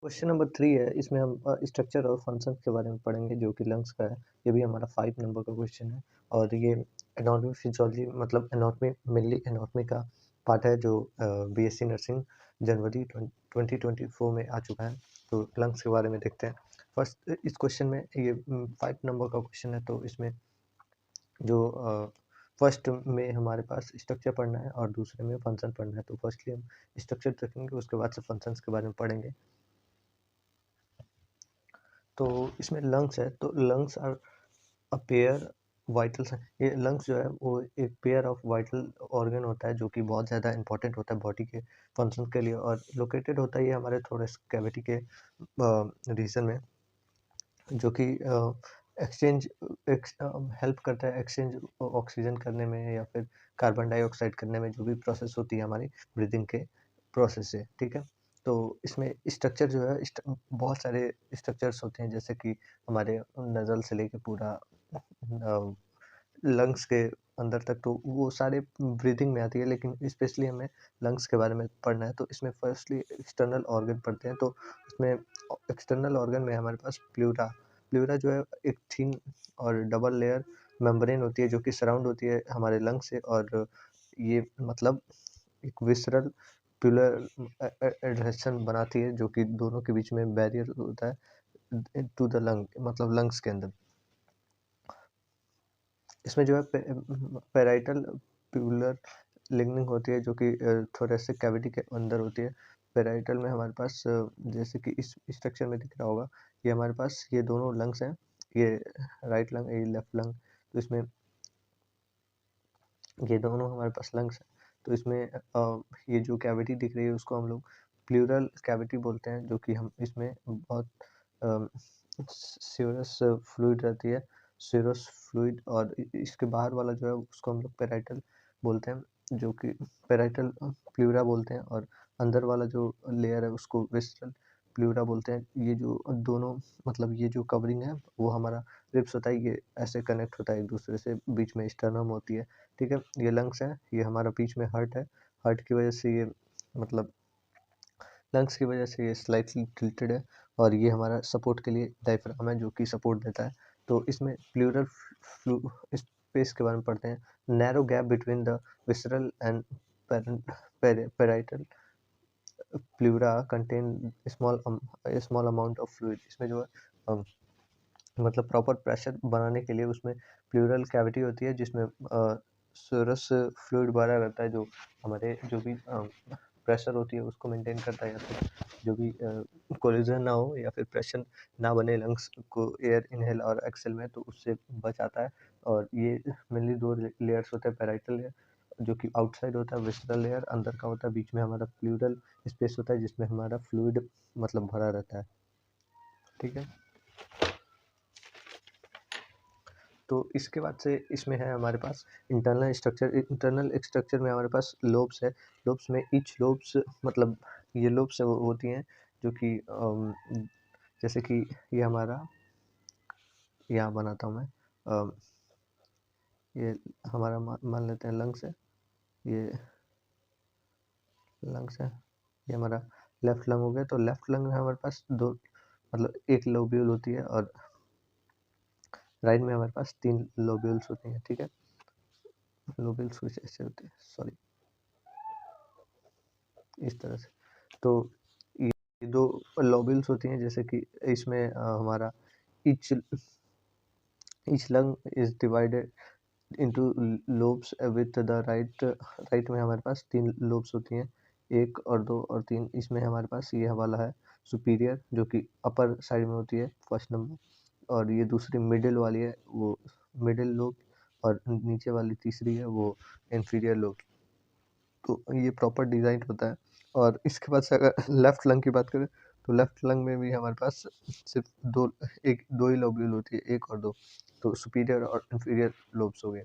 Question number 3 है, इसमें हम स्ट्रक्चर और फंक्शन के बारे में पढ़ेंगे जो कि लंग्स का है। ये भी हमारा 5 नंबर का क्वेश्चन है और ये एनाटॉमी फिजियोलॉजी मतलब एनाटॉमी मेनली एनाटॉमी का पार्ट है जो बीएससी नर्सिंग जनवरी 2024 में आ चुका है। तो लंग्स के बारे में देखते हैं। फर्स्ट इस क्वेश्चन में ये 5 नंबर का क्वेश्चन है, तो इसमें जो फर्स्ट में हमारे पास स्ट्रक्चर पढ़ना है और दूसरे में फंक्शन पढ़ना है। तो फर्स्टली हम स्ट्रक्चर देखेंगे, उसके बाद से फंक्शंस के बारे में पढ़ेंगे। तो इसमें लंग्स है, तो lungs are a pair vital. ये लंग्स जो है वो एक पेयर ऑफ वाइटल ऑर्गन होता है जो कि बहुत ज़्यादा इंपॉर्टेंट होता है बॉडी के फंक्शन के लिए, और लोकेटेड होता है ये हमारे थोड़े कैविटी के रीजन में, जो कि एक्सचेंज हेल्प करता है एक्सचेंज ऑक्सीजन करने में या फिर कार्बन डाइऑक्साइड करने में, जो भी प्रोसेस होती है हमारी ब्रीदिंग के प्रोसेस से। ठीक है, तो इसमें स्ट्रक्चर जो है बहुत सारे स्ट्रक्चर्स होते हैं, जैसे कि हमारे नज़ल से लेके पूरा लंग्स के अंदर तक, तो वो सारे ब्रीदिंग में आती है, लेकिन स्पेशली हमें लंग्स के बारे में पढ़ना है। तो इसमें फर्स्टली एक्सटर्नल ऑर्गन पढ़ते हैं। तो इसमें एक्सटर्नल ऑर्गन में हमारे पास प्लूरा प्लूरा जो है एक थिन और डबल लेयर मेम्ब्रेन होती है जो कि सराउंड होती है हमारे लंग से, और ये मतलब एक विसरल प्लूरल एडहेशन बनाती है जो कि दोनों के बीच में बैरियर होता है टू द लंग, मतलब लंग्स के अंदर। इसमें जो है पैराइटल प्यूलर लिंगनिंग होती है जो कि थोरेसिक कैविटी के अंदर होती है। पैराइटल में हमारे पास जैसे कि इस स्ट्रक्चर में दिख रहा होगा, ये हमारे पास ये दोनों लंग्स हैं, ये राइट लंग, ये लेफ्ट लंग। तो इसमें ये दोनों हमारे पास लंग्स हैं। तो इसमें ये जो कैविटी दिख रही है उसको हम लोग प्लूरल कैविटी बोलते हैं, जो कि हम इसमें बहुत सीरस फ्लूइड रहती है, सीरस फ्लूइड, और इसके बाहर वाला जो है उसको हम लोग पेराइटल बोलते हैं, जो कि पेराइटल प्लूरा बोलते हैं, और अंदर वाला जो लेयर है उसको विस्ट्रल प्लूरा बोलते हैं। ये जो दोनों मतलब ये जो कवरिंग है वो हमारा रिब्स होता है, ये ऐसे कनेक्ट होता है एक दूसरे से, बीच में स्टर्नम होती है। ठीक है, ये लंग्स है, ये हमारा बीच में हार्ट है, हार्ट की वजह से ये मतलब लंग्स की वजह से ये स्लाइटली टिल्टेड है, और ये हमारा सपोर्ट के लिए डायफ्राम है जो कि सपोर्ट देता है। तो इसमें प्लूरल फ्लू स्पेस के बारे में पढ़ते हैं। Narrow gap between the visceral and parietal pleura contain small amount of fluid. इसमें जो है मतलब प्रॉपर प्रेशर बनाने के लिए उसमें प्लूरल कैविटी होती है जिसमें सोरस फ्लूइड भरा रहता है, जो हमारे जो भी प्रेशर होती है उसको मेंटेन करता है, या फिर जो भी कोलिजन ना हो या फिर प्रेशर ना बने लंग्स को एयर इनहेल और एक्सेल में, तो उससे बचाता है। और ये मेनली दो लेयर्स होते हैं, पैराइटल लेयर जो कि आउटसाइड होता है, विस्टरल लेयर अंदर का होता है, बीच में हमारा प्लूरल स्पेस होता है जिसमें हमारा फ्लूइड मतलब भरा रहता है। ठीक है, तो इसके बाद से इसमें है हमारे पास इंटरनल स्ट्रक्चर। इंटरनल स्ट्रक्चर में हमारे पास लोब्स है। लोब्स में ईच लोब्स मतलब ये लोब्स होती हैं जो कि जैसे कि ये हमारा यहाँ बनाता हूँ मैं, ये हमारा मान लेते हैं लंग्स है, ये लंग्स है, ये हमारा लेफ्ट लंग हो गया। तो लेफ्ट लंग में हमारे पास दो मतलब एक लोब्यूल होती है, और राइट में हमारे पास 3 लोब्यूल्स होती हैं। ठीक है, लोब्यूल्स कुछ ऐसे होते हैं, सॉरी, इस तरह से। तो ये दो लोब्यूल्स होती हैं, जैसे कि इसमें हमारा each each lung is divided into lobes with the right में हमारे पास 3 लोब्स होती हैं, 1 और 2 और 3। इसमें हमारे पास ये वाला है सुपीरियर जो कि अपर साइड में होती है फर्स्ट नंबर, और ये दूसरी मिडिल वाली है वो मिडिल लोब, और नीचे वाली तीसरी है वो इंफीरियर लोब। तो ये प्रॉपर डिज़ाइन होता है। और इसके बाद से अगर लेफ्ट लंग की बात करें, तो लेफ्ट लंग में भी हमारे पास सिर्फ दो ही लोब्यूल होती है, 1 और 2। तो सुपीरियर और इंफीरियर लोब्स हो गए।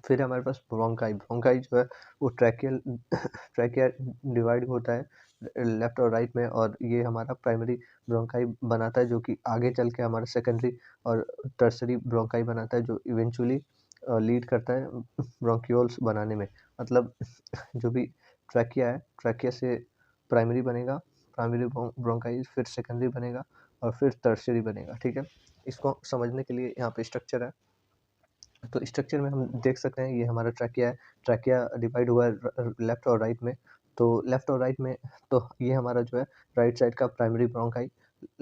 फिर हमारे पास ब्रोंकाई जो है वो ट्रैकिया डिवाइड होता है लेफ्ट और राइट में, और ये हमारा प्राइमरी ब्रोंकाई बनाता है जो कि आगे चल के हमारा सेकेंडरी और टर्सरी ब्रोंकाई बनाता है, जो इवेंचुअली लीड करता है ब्रोंक्यूल्स बनाने में। मतलब जो भी ट्रैकिया है, ट्रैकिया से प्राइमरी बनेगा, प्राइमरी ब्रोंकाइटिस, फिर सेकेंडरी बनेगा और फिर टर्शियरी बनेगा, ठीक है। इसको समझने के लिए यहाँ पे स्ट्रक्चर है। तो स्ट्रक्चर में हम देख सकते हैं ये हमारा ट्रैकिया है। ट्रैकिया डिवाइड हुआ है लेफ्ट और राइट में। तो लेफ्ट और राइट में तो ये हमारा जो है राइट साइड का प्राइमरी ब्रोंकाई,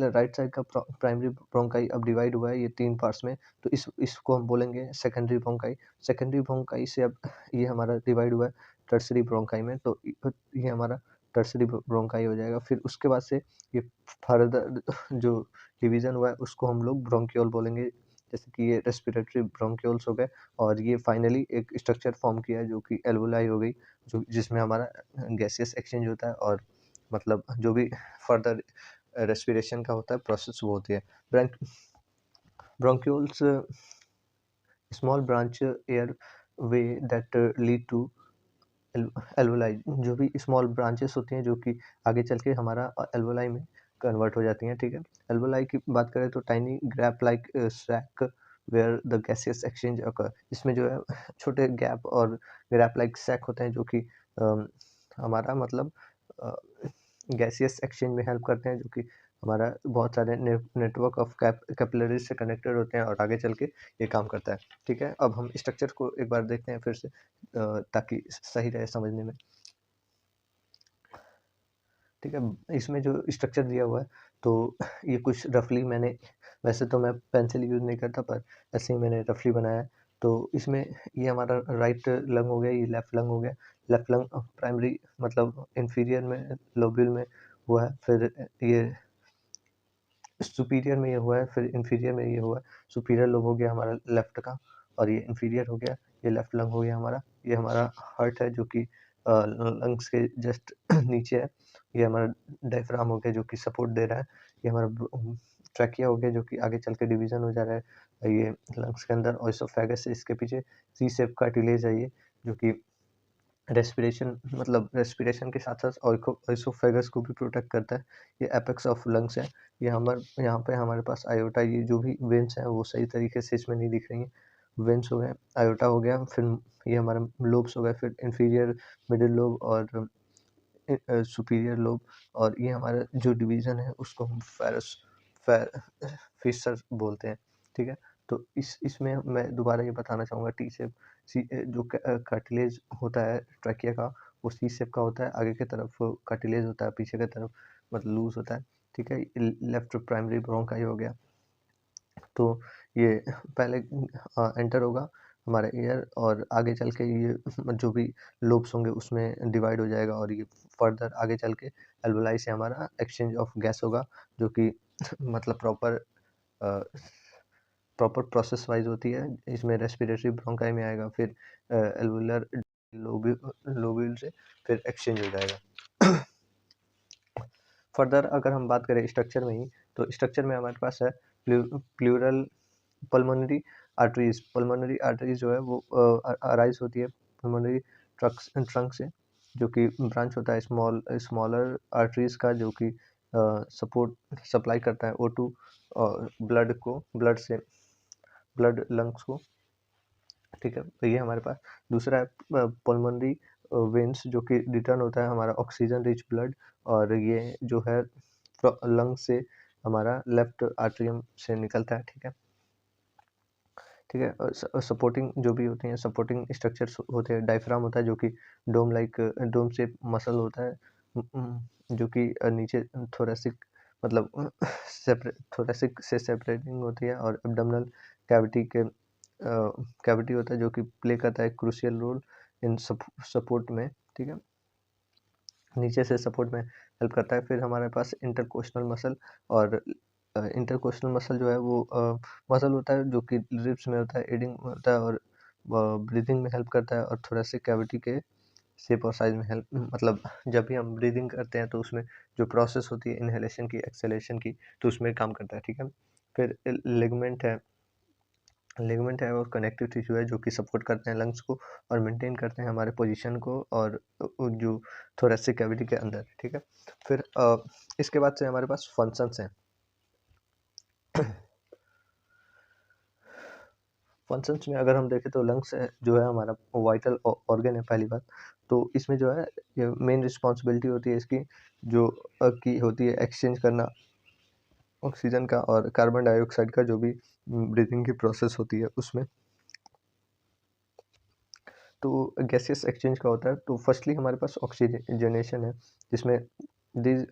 राइट साइड का प्राइमरी ब्रोंकाई अब डिवाइड हुआ है ये 3 पार्ट्स में। तो इसको हम बोलेंगे सेकेंडरी ब्रोंकाई। सेकेंडरी ब्रोंकाई से अब ये हमारा डिवाइड हुआ है टर्शियरी ब्रोंकाई में, तो ये हमारा टर्शियरी ब्रोंकाई हो जाएगा। फिर उसके बाद से ये फर्दर जो डिवीज़न हुआ है उसको हम लोग ब्रोंकियोल बोलेंगे, जैसे कि ये रेस्पिरेटरी ब्रोंक्यूल्स हो गए। और ये फाइनली एक स्ट्रक्चर फॉर्म किया है जो कि एल्वोलाई हो गई, जो जिसमें हमारा गैसियस एक्सचेंज होता है और मतलब जो भी फर्दर रेस्पिरेशन का होता है प्रोसेस वो होती है। Bronchioles small branch airway that lead to alveoli, जो भी स्मॉल ब्रांचेस होती हैं जो कि आगे चल के हमारा एल्वोलाई में कन्वर्ट हो जाती हैं, ठीक है। एल्वोलाई की बात करें तो tiny grape like sac where the gaseous exchange occur, इसमें जो है छोटे गैप और ग्रैप लाइक सैक होते हैं जो कि हमारा मतलब गैसियस एक्सचेंज में हेल्प करते हैं, जो कि हमारा बहुत सारे नेटवर्क ऑफ कैपिलरीज से कनेक्टेड होते हैं और आगे चल के ये काम करता है, ठीक है। अब हम स्ट्रक्चर को एक बार देखते हैं फिर से ताकि सही रहे समझने में, ठीक है। इसमें जो स्ट्रक्चर दिया हुआ है तो ये कुछ रफली मैंने, वैसे तो मैं पेंसिल यूज़ नहीं करता पर ऐसे ही मैंने रफली बनाया है। तो इसमें ये हमारा राइट लंग हो गया, ये लेफ्ट लंग हो गया। लेफ्ट लंग प्राइमरी मतलब इंफीरियर में लोब्यूल में हुआ है, फिर ये सुपीरियर में ये हुआ है, फिर इंफीरियर में ये हुआ है। सुपीरियर लोब हो गया हमारा लेफ्ट का और ये इंफीरियर हो गया, ये लेफ्ट लंग हो गया हमारा। ये हमारा हार्ट है जो कि लंग्स के जस्ट नीचे है। ये हमारा डायफ्राम हो गया जो कि सपोर्ट दे रहा है। ये हमारा ट्रैकिया हो गया जो कि आगे चल के डिवीज़न हो जा रहा है ये लंग्स के अंदर। और इसोफेगस है इसके पीछे, सी शेप कार्टिलेज है ये जो कि रेस्पिरेशन मतलब रेस्पिरेशन के साथ-साथ इसोफेगस को भी प्रोटेक्ट करता है। ये एपेक्स ऑफ लंग्स है। ये यहाँ पे हमारे पास आयोटा, ये जो भी वेन्स हैं वो सही तरीके से इसमें नहीं दिख रही हैं। वेन्स हो गए, आयोटा हो गया, फिर ये हमारा लोब्स हो गए, फिर इंफीरियर, मिडिल लोब और सुपीरियर लोब। और ये हमारा जो डिवीज़न है उसको हम फिशर बोलते हैं, ठीक है। तो इसमें मैं दोबारा ये बताना चाहूँगा टी शेप जो कार्टिलेज होता है ट्रैकिया का वो सी शेप का होता है। आगे की तरफ कार्टिलेज होता है, पीछे की तरफ मतलब लूज होता है, ठीक है। लेफ्ट प्राइमरी ब्रोंकाई हो गया। तो ये पहले एंटर होगा हमारा एयर और आगे चल के ये जो भी लोब्स होंगे उसमें डिवाइड हो जाएगा और ये फर्दर आगे चल के एल्वोलाई से हमारा एक्सचेंज ऑफ गैस होगा, जो कि मतलब प्रॉपर प्रोसेस वाइज होती है। इसमें रेस्पिरेटरी ब्रोंकाई में आएगा, फिर एल्वुलर लोब्यूल से फिर एक्सचेंज हो जाएगा। फर्दर अगर हम बात करें स्ट्रक्चर में ही, तो स्ट्रक्चर में हमारे पास है pleural pulmonary arteries. Pulmonary arteries जो है वो अराइज होती है पल्मोनरी ट्रंक से, जो कि ब्रांच होता है स्मॉलर आर्टरीज का, जो कि सपोर्ट सप्लाई करता है O2 और ब्लड लंग्स को, ठीक है। तो ये हमारे पास दूसरा है पल्मोनरी वेन्स, जो कि रिटर्न होता है हमारा ऑक्सीजन रिच ब्लड, और ये जो है लंग से हमारा लेफ्ट आर्टरियम से निकलता है, ठीक है, ठीक है। और सपोर्टिंग जो भी होते हैं सपोर्टिंग स्ट्रक्चर्स होते हैं, डायफ्राम होता है जो कि डोम शेप मसल होता है, जो कि नीचे थोरेसिक मतलब थोरेसिक से सेपरेटिंग होती है, और एब्डोमिनल कैविटी होता है जो कि प्ले करता है क्रूशियल रोल इन सपोर्ट में, ठीक है, नीचे से सपोर्ट में हेल्प करता है। फिर हमारे पास इंटरकोस्टल मसल, और इंटरकोस्टल मसल जो है वो मसल होता है जो कि रिब्स में होता है, एडिंग होता है और ब्रीदिंग में हेल्प करता है, और थोरेसिक कैविटी के शेप और साइज में हेल्प मतलब जब भी हम ब्रीदिंग करते हैं तो उसमें जो प्रोसेस होती है इनहेलेशन की एक्सहेलेशन की, तो उसमें काम करता है, ठीक है। फिर लिगामेंट है और कनेक्टिव टिश्यू है जो कि सपोर्ट करते हैं लंग्स को और मेंटेन करते हैं हमारे पोजीशन को और जो थोरेसिक कैविटी के अंदर, ठीक है। फिर इसके बाद से हमारे पास फंक्शंस हैं। फंक्शंस में अगर हम देखें तो लंग्स जो है हमारा वाइटल ऑर्गन है पहली बात। तो इसमें जो है ये मेन रिस्पॉन्सिबिलिटी होती है इसकी जो की होती है एक्सचेंज करना ऑक्सीजन का और कार्बन डाइऑक्साइड का जो भी ब्रीथिंग की प्रोसेस होती है उसमें। तो गैसियस एक्सचेंज का होता है तो फर्स्टली हमारे पास ऑक्सीजनेशन है जिसमें दिस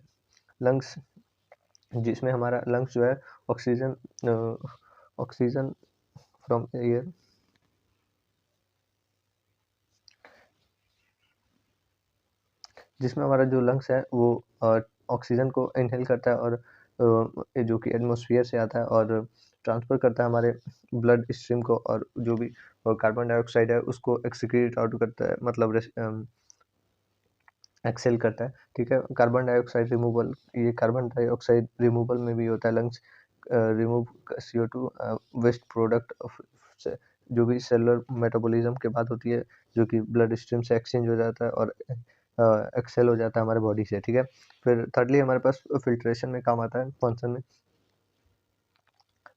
लंग्स जिसमें हमारा लंग्स जो है ऑक्सीजन ऑक्सीजन फ्रॉम एयर जिसमें हमारा जो लंग्स है वो ऑक्सीजन को इनहेल करता है और जो कि एटमॉस्फेयर से आता है और ट्रांसफ़र करता है हमारे ब्लड स्ट्रीम को और जो भी कार्बन डाइऑक्साइड है उसको एक्सक्रीट आउट करता है मतलब एक्सेल करता है। ठीक है, कार्बन डाइऑक्साइड रिमूवल, ये कार्बन डाइऑक्साइड रिमूवल में भी होता है। Lungs remove CO2 waste product से जो भी सेलुलर मेटाबॉलिज्म के बाद होती है जो कि ब्लड स्ट्रीम से एक्सचेंज हो जाता है और एक्सेल हो जाता है हमारे बॉडी से। ठीक है, फिर थर्डली हमारे पास फिल्ट्रेशन में काम आता है फंक्शन में।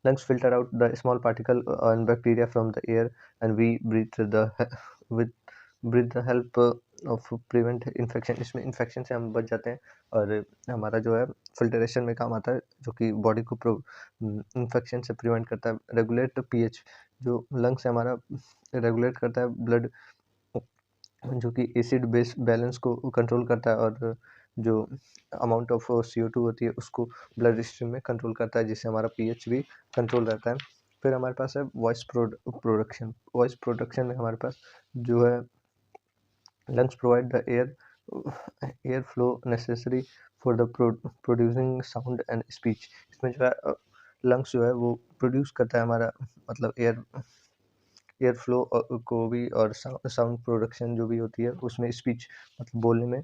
Lungs filter out the small particle and bacteria from the air, and we with breathe the help of prevent infection। इसमें इन्फेक्शन से हम बच जाते हैं और हमारा जो है फिल्टरेशन में काम आता है जो कि बॉडी को इन्फेक्शन से प्रिवेंट करता है। रेगुलेट पीएच, जो लंग्स है हमारा रेगुलेट करता है ब्लड जो कि एसिड बेस बैलेंस को कंट्रोल करता है और जो अमाउंट ऑफ CO2 होती है उसको ब्लड स्ट्रीम में कंट्रोल करता है जिससे हमारा पीएच भी कंट्रोल रहता है। फिर हमारे पास है वॉइस प्रोडक्शन। वॉइस प्रोडक्शन में हमारे पास जो है lungs provide the air flow necessary for the producing sound and speech। इसमें जो है लंग्स जो है वो प्रोड्यूस करता है हमारा मतलब एयर फ्लो को भी और साउंड प्रोडक्शन जो भी होती है उसमें स्पीच मतलब बोलने में।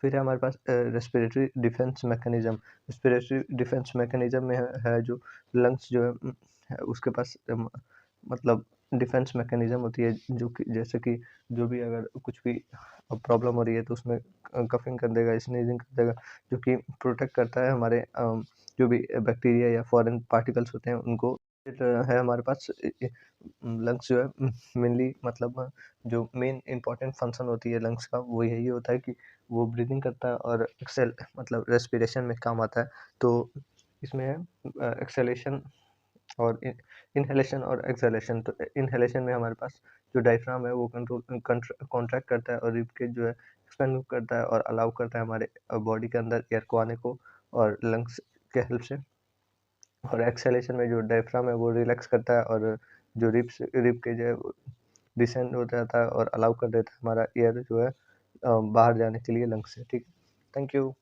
फिर है हमारे पास respiratory defence mechanism. Respiratory defence mechanism में है जो लंग्स जो है उसके पास मतलब डिफेंस मैकेनिज्म होती है जो कि जैसे कि जो भी अगर कुछ भी प्रॉब्लम हो रही है तो उसमें कफिंग कर देगा, स्नीजिंग कर देगा जो कि प्रोटेक्ट करता है हमारे जो भी बैक्टीरिया या फॉरेन पार्टिकल्स होते हैं उनको। फिर है हमारे पास लंग्स जो है मेनली मतलब जो मेन इंपॉर्टेंट फंक्शन होती है लंग्स का वो यही होता है कि वो ब्रीदिंग करता है और एक्सेल मतलब रेस्पिरेशन में काम आता है। तो इसमें है एक्सेलेशन और इनहेलेशन और एक्सहेलेशन। तो इनहेलेशन में हमारे पास जो डायफ्राम है वो कॉन्ट्रैक्ट करता है और रिब केज जो है एक्सपेंड करता है और अलाउ करता है हमारे बॉडी के अंदर एयर को आने को और लंग्स के हेल्प से। और एक्सहेलेशन में जो डायफ्राम है वो रिलैक्स करता है और जो रिब केज है वो डिसेंड हो जाता है और अलाउ कर देता है हमारा एयर जो है बाहर जाने के लिए लंग्स से। ठीक है, थैंक यू।